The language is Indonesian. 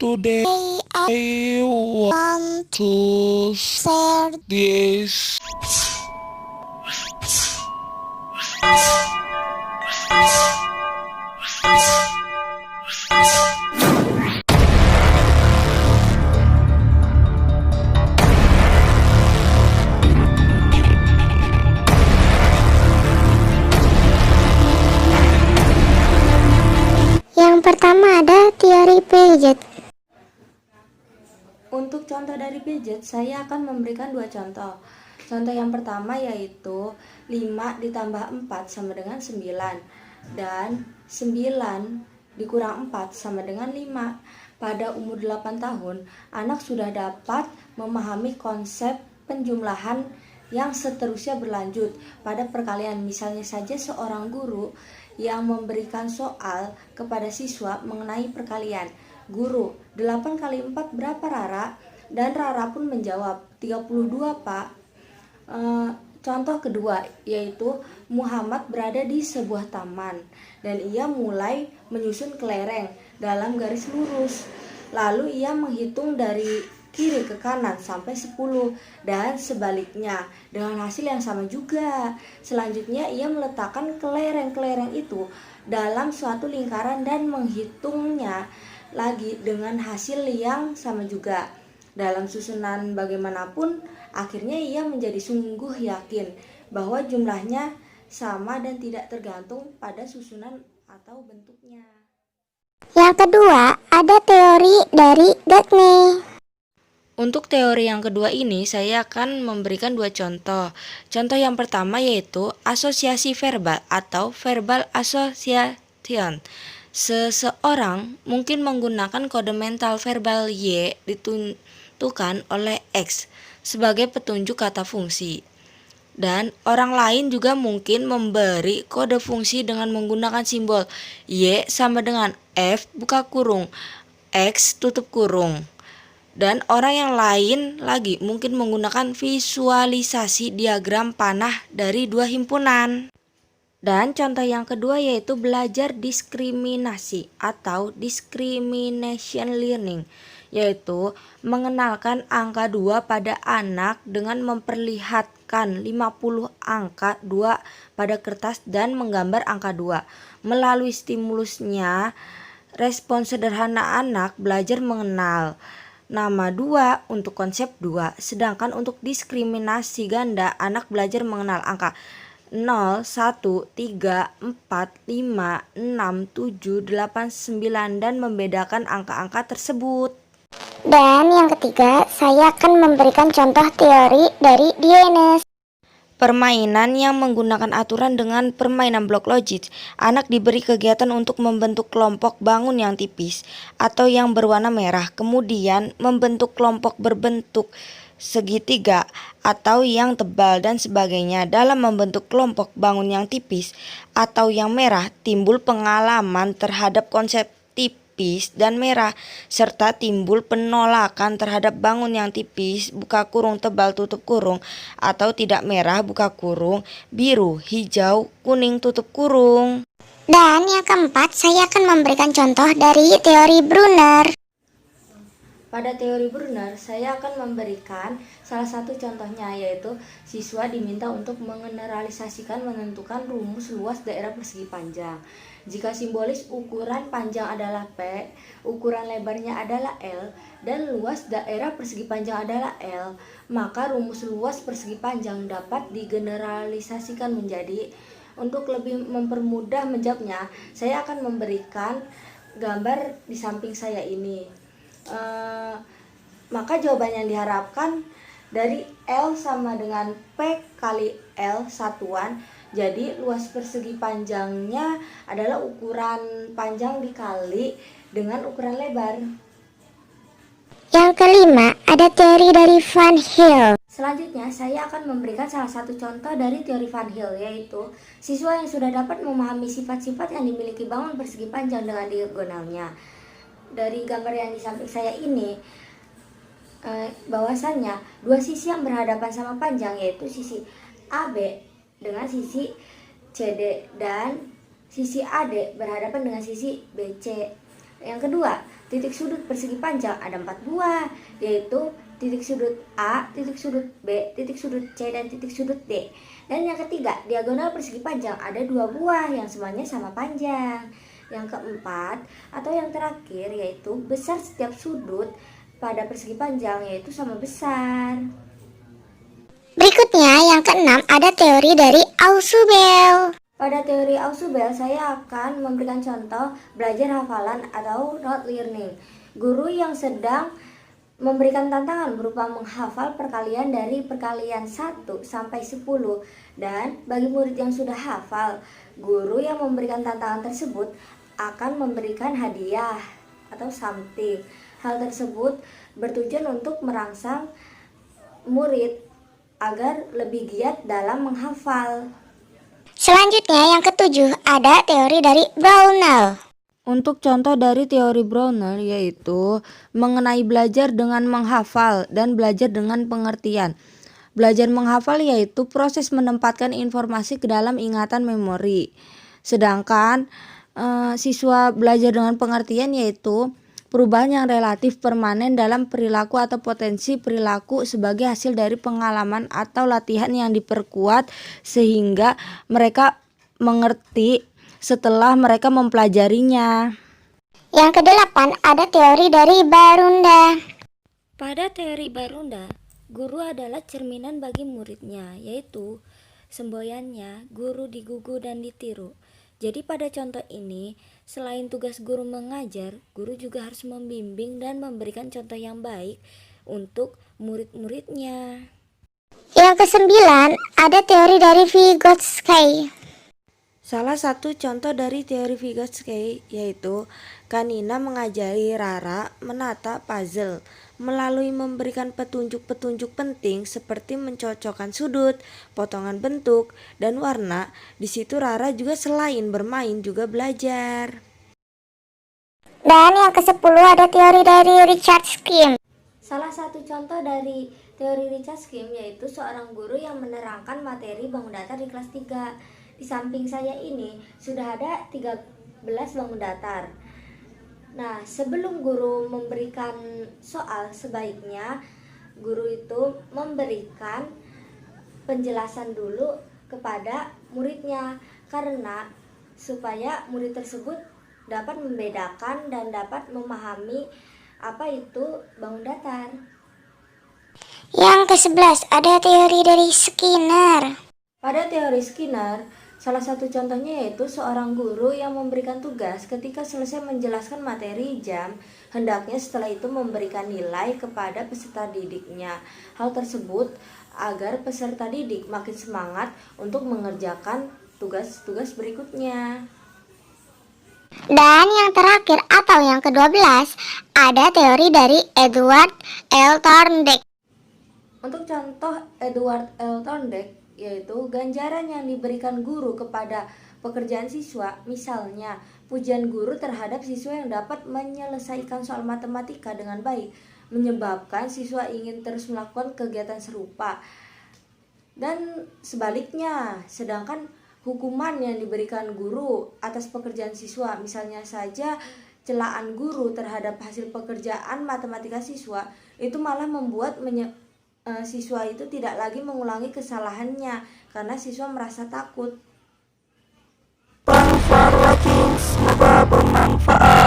Today I want to share this. Yang pertama ada teori Piaget. Untuk contoh dari Piaget, saya akan memberikan dua contoh. Contoh yang pertama yaitu 5 ditambah 4 sama dengan 9 dan 9 dikurang 4 sama dengan 5. Pada umur 8 tahun, anak sudah dapat memahami konsep penjumlahan yang seterusnya berlanjut pada perkalian. Misalnya saja seorang guru yang memberikan soal kepada siswa mengenai perkalian. Guru, 8 kali 4 berapa Rara? Dan Rara pun menjawab, 32 Pak. Contoh kedua yaitu Muhammad berada di sebuah taman dan ia mulai menyusun kelereng dalam garis lurus. Lalu ia menghitung dari kiri ke kanan sampai 10 dan sebaliknya dengan hasil yang sama juga. Selanjutnya ia meletakkan kelereng-kelereng itu dalam suatu lingkaran dan menghitungnya lagi dengan hasil yang sama juga. Dalam susunan bagaimanapun, akhirnya ia menjadi sungguh yakin bahwa jumlahnya sama dan tidak tergantung pada susunan atau bentuknya. Yang kedua ada teori dari Gagne. Untuk teori yang kedua ini, saya akan memberikan dua contoh. Contoh yang pertama yaitu asosiasi verbal atau verbal association. Seseorang mungkin menggunakan kode mental verbal Y ditentukan oleh X sebagai petunjuk kata fungsi. Dan orang lain juga mungkin memberi kode fungsi dengan menggunakan simbol Y sama dengan F buka kurung, X tutup kurung. Dan orang yang lain lagi mungkin menggunakan visualisasi diagram panah dari dua himpunan. Dan contoh yang kedua yaitu belajar diskriminasi atau discrimination learning, yaitu mengenalkan angka 2 pada anak dengan memperlihatkan 50 angka 2 pada kertas dan menggambar angka 2. Melalui stimulusnya, respon sederhana anak belajar mengenal nama 2 untuk konsep 2, sedangkan untuk diskriminasi ganda anak belajar mengenal angka 0, 1, 3, 4, 5, 6, 7, 8, 9 dan membedakan angka-angka tersebut. Dan yang ketiga, saya akan memberikan contoh teori dari Dienes. Permainan yang menggunakan aturan dengan permainan blok logis. Anak diberi kegiatan untuk membentuk kelompok bangun yang tipis atau yang berwarna merah, kemudian membentuk kelompok berbentuk segitiga atau yang tebal dan sebagainya. Dalam membentuk kelompok bangun yang tipis atau yang merah, timbul pengalaman terhadap konsep tipis dan merah, serta timbul penolakan terhadap bangun yang tipis buka kurung tebal tutup kurung atau tidak merah buka kurung, biru, hijau, kuning tutup kurung. Dan yang keempat, saya akan memberikan contoh dari teori Brunner. Pada teori Brunner, saya akan memberikan salah satu contohnya, yaitu siswa diminta untuk mengeneralisasikan menentukan rumus luas daerah persegi panjang. Jika simbolis ukuran panjang adalah P, ukuran lebarnya adalah L, dan luas daerah persegi panjang adalah L, maka rumus luas persegi panjang dapat digeneralisasikan menjadi. Untuk lebih mempermudah menjawabnya, saya akan memberikan gambar di samping saya ini. Maka jawaban yang diharapkan dari L sama dengan P kali L satuan, jadi luas persegi panjangnya adalah ukuran panjang dikali dengan ukuran lebar. Yang kelima ada teori dari Van Hill. Selanjutnya saya akan memberikan salah satu contoh dari teori Van Hill, yaitu siswa yang sudah dapat memahami sifat-sifat yang dimiliki bangun persegi panjang dengan diagonalnya. Dari gambar yang di samping saya ini, bahwasannya dua sisi yang berhadapan sama panjang, yaitu sisi AB dengan sisi CD dan sisi AD berhadapan dengan sisi BC. Yang kedua, titik sudut persegi panjang ada 4 buah, yaitu titik sudut A, titik sudut B, titik sudut C, dan titik sudut D. Dan yang ketiga, diagonal persegi panjang ada 2 buah yang semuanya sama panjang. Yang keempat atau yang terakhir yaitu besar setiap sudut pada persegi panjang yaitu sama besar. Berikutnya yang keenam ada teori dari Ausubel. Pada teori Ausubel, saya akan memberikan contoh belajar hafalan atau rote learning. Guru yang sedang memberikan tantangan berupa menghafal perkalian dari perkalian 1 sampai 10. Dan bagi murid yang sudah hafal, guru yang memberikan tantangan tersebut akan memberikan hadiah atau something. Hal tersebut bertujuan untuk merangsang murid agar lebih giat dalam menghafal. Selanjutnya yang ketujuh ada teori dari Brownell. Untuk contoh dari teori Brownell yaitu mengenai belajar dengan menghafal dan belajar dengan pengertian. Belajar menghafal yaitu proses menempatkan informasi ke dalam ingatan memori. Sedangkan siswa belajar dengan pengertian yaitu perubahan yang relatif permanen dalam perilaku atau potensi perilaku sebagai hasil dari pengalaman atau latihan yang diperkuat sehingga mereka mengerti setelah mereka mempelajarinya. Yang kedelapan ada teori dari Barunda. Pada teori Barunda, guru adalah cerminan bagi muridnya, yaitu semboyannya guru digugu dan ditiru. Jadi pada contoh ini, selain tugas guru mengajar, guru juga harus membimbing dan memberikan contoh yang baik untuk murid-muridnya. Yang kesembilan ada teori dari Vygotsky. Salah satu contoh dari teori Vygotsky yaitu Kanina mengajari Rara menata puzzle melalui memberikan petunjuk-petunjuk penting seperti mencocokkan sudut, potongan bentuk, dan warna. Di situ Rara juga selain bermain juga belajar. Dan yang ke-10 ada teori dari Richard Skim. Salah satu contoh dari teori Richard Skim yaitu seorang guru yang menerangkan materi bangun datar di kelas 3. Di samping saya ini sudah ada 13 bangun datar. Nah, sebelum guru memberikan soal, sebaiknya guru itu memberikan penjelasan dulu kepada muridnya karena supaya murid tersebut dapat membedakan dan dapat memahami apa itu bangun datar. Yang ke-11 ada teori dari Skinner. Pada teori Skinner, salah satu contohnya yaitu seorang guru yang memberikan tugas ketika selesai menjelaskan materi jam, hendaknya setelah itu memberikan nilai kepada peserta didiknya. Hal tersebut agar peserta didik makin semangat untuk mengerjakan tugas-tugas berikutnya. Dan yang terakhir atau yang ke-12 ada teori dari Edward L. Thorndike. Untuk contoh Edward L. Thorndike yaitu ganjaran yang diberikan guru kepada pekerjaan siswa, misalnya pujian guru terhadap siswa yang dapat menyelesaikan soal matematika dengan baik, menyebabkan siswa ingin terus melakukan kegiatan serupa. Dan sebaliknya, sedangkan hukuman yang diberikan guru atas pekerjaan siswa, misalnya saja celaan guru terhadap hasil pekerjaan matematika siswa, itu malah membuat siswa itu tidak lagi mengulangi kesalahannya karena siswa merasa takut. Semoga bermanfaat.